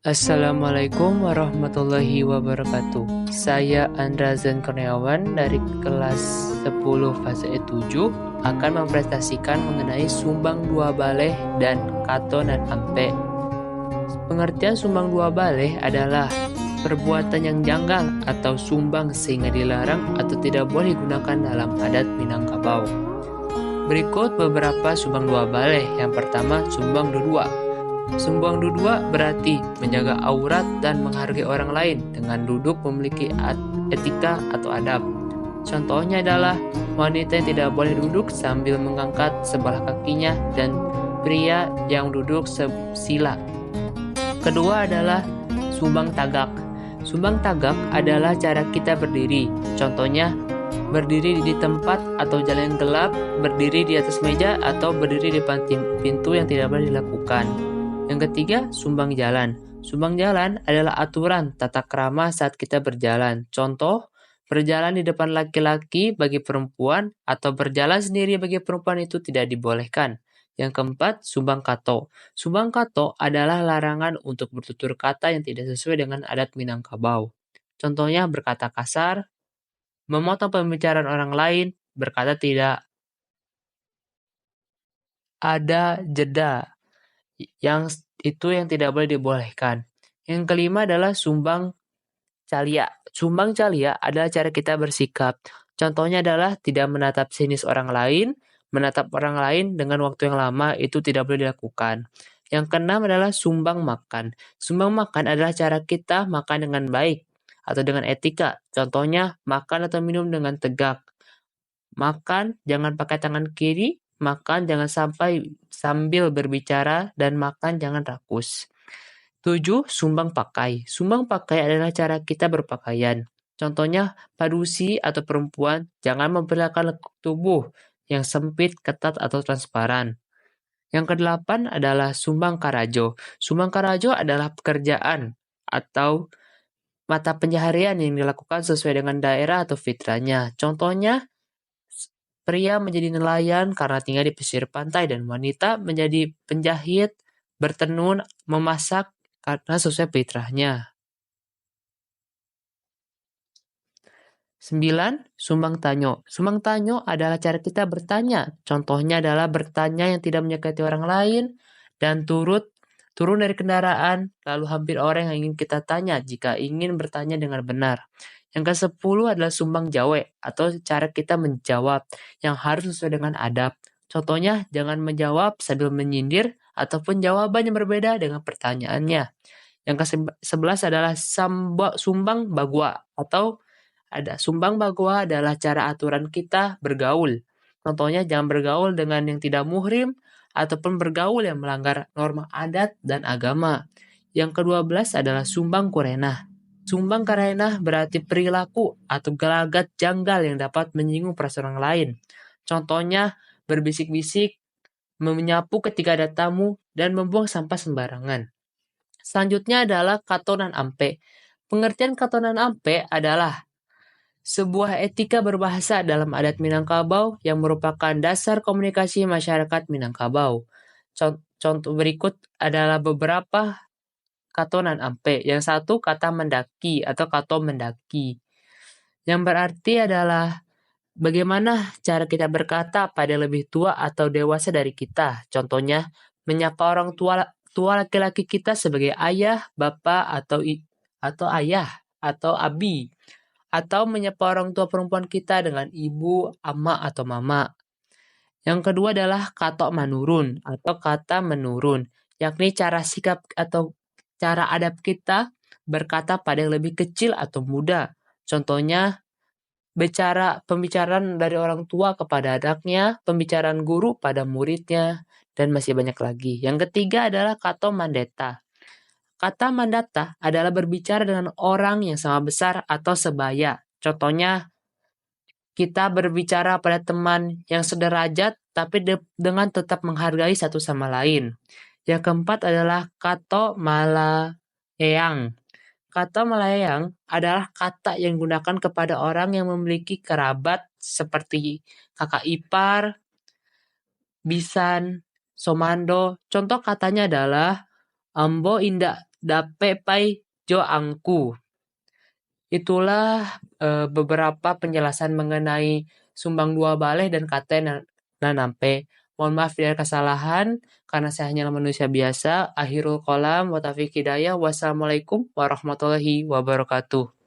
Assalamualaikum warahmatullahi wabarakatuh. Saya Andra Zen Kurniawan dari kelas 10 fase E7 akan mempresentasikan mengenai sumbang dua baleh dan kato dan ampe. Pengertian sumbang dua baleh adalah perbuatan yang janggal atau sumbang sehingga dilarang atau tidak boleh digunakan dalam adat Minangkabau. Berikut beberapa sumbang dua baleh. Yang pertama, sumbang dudua. Sumbang dudua berarti menjaga aurat dan menghargai orang lain dengan duduk memiliki etika atau adab. Contohnya adalah wanita yang tidak boleh duduk sambil mengangkat sebelah kakinya dan pria yang duduk sila. Kedua adalah sumbang tagak. Sumbang tagak adalah cara kita berdiri. Contohnya berdiri di tempat atau jalan yang gelap, berdiri di atas meja, atau berdiri di depan pintu yang tidak boleh dilakukan. Yang ketiga, sumbang jalan. Sumbang jalan adalah aturan tata krama saat kita berjalan. Contoh, berjalan di depan laki-laki bagi perempuan atau berjalan sendiri bagi perempuan itu tidak dibolehkan. Yang keempat, sumbang kato. Sumbang kato adalah larangan untuk bertutur kata yang tidak sesuai dengan adat Minangkabau. Contohnya berkata kasar, memotong pembicaraan orang lain, berkata tidak ada jeda, yang itu yang tidak boleh dibolehkan. Yang kelima adalah sumbang calia. Sumbang calia adalah cara kita bersikap. Contohnya adalah tidak menatap sinis orang lain, menatap orang lain dengan waktu yang lama itu tidak boleh dilakukan. Yang keenam adalah sumbang makan. Sumbang makan adalah cara kita makan dengan baik atau dengan etika. Contohnya makan atau minum dengan tegak. Makan jangan pakai tangan kiri, makan jangan sampai sambil berbicara, dan makan jangan rakus. 7. Sumbang pakai. Sumbang pakai adalah cara kita berpakaian. Contohnya, padusi atau perempuan jangan memperlihatkan lekuk tubuh yang sempit, ketat, atau transparan. Yang kedelapan adalah sumbang karajo. Sumbang karajo adalah pekerjaan atau mata pencaharian yang dilakukan sesuai dengan daerah atau fitrahnya. Contohnya, pria menjadi nelayan karena tinggal di pesisir pantai dan wanita menjadi penjahit, bertenun, memasak karena sesuai fitrahnya. 9. Sumbang tanyo. Sumbang tanyo adalah cara kita bertanya. Contohnya adalah bertanya yang tidak menyakiti orang lain dan turun dari kendaraan, lalu hampir orang yang ingin kita tanya jika ingin bertanya dengan benar. Yang ke-10 adalah sumbang jawe atau cara kita menjawab yang harus sesuai dengan adab. Contohnya, jangan menjawab sambil menyindir ataupun jawaban yang berbeda dengan pertanyaannya. Yang ke-11 adalah sumbang bagua atau ada sumbang bagua adalah cara aturan kita bergaul. Contohnya jangan bergaul dengan yang tidak muhrim ataupun bergaul yang melanggar norma adat dan agama. Yang ke-12 adalah sumbang kurenah. Sumbang kurenah berarti perilaku atau gelagat janggal yang dapat menyinggung perasaan orang lain. Contohnya berbisik-bisik, menyapu ketika ada tamu, dan membuang sampah sembarangan. Selanjutnya adalah katonan ampe. Pengertian katonan ampe adalah sebuah etika berbahasa dalam adat Minangkabau yang merupakan dasar komunikasi masyarakat Minangkabau. Contoh berikut adalah beberapa katonan ampe. Yang satu, kata mendaki atau kato mendaki. Yang berarti adalah bagaimana cara kita berkata pada lebih tua atau dewasa dari kita. Contohnya, menyapa orang tua laki-laki kita sebagai ayah, bapak, atau ayah, atau abi. Atau menyapa orang tua perempuan kita dengan ibu, ama, atau mama. Yang kedua adalah katok menurun atau kata menurun, yakni cara sikap atau cara adab kita berkata pada yang lebih kecil atau muda. Contohnya, pembicaraan dari orang tua kepada anaknya, pembicaraan guru pada muridnya, dan masih banyak lagi. Yang ketiga adalah kato mandeta. Kata mandata adalah berbicara dengan orang yang sama besar atau sebaya. Contohnya, kita berbicara pada teman yang sederajat tapi dengan tetap menghargai satu sama lain. Yang keempat adalah kato malayang. Kata malayang adalah kata yang digunakan kepada orang yang memiliki kerabat seperti kakak ipar, bisan, somando. Contoh katanya adalah Ambo indak dape pai jo angku. Itulah beberapa penjelasan mengenai sumbang dua baleh dan kata nampe. Mohon maaf ya kesalahan karena saya hanyalah manusia biasa. Akhirul qolam wa taufiq hidayah. Wassalamualaikum warahmatullahi wabarakatuh.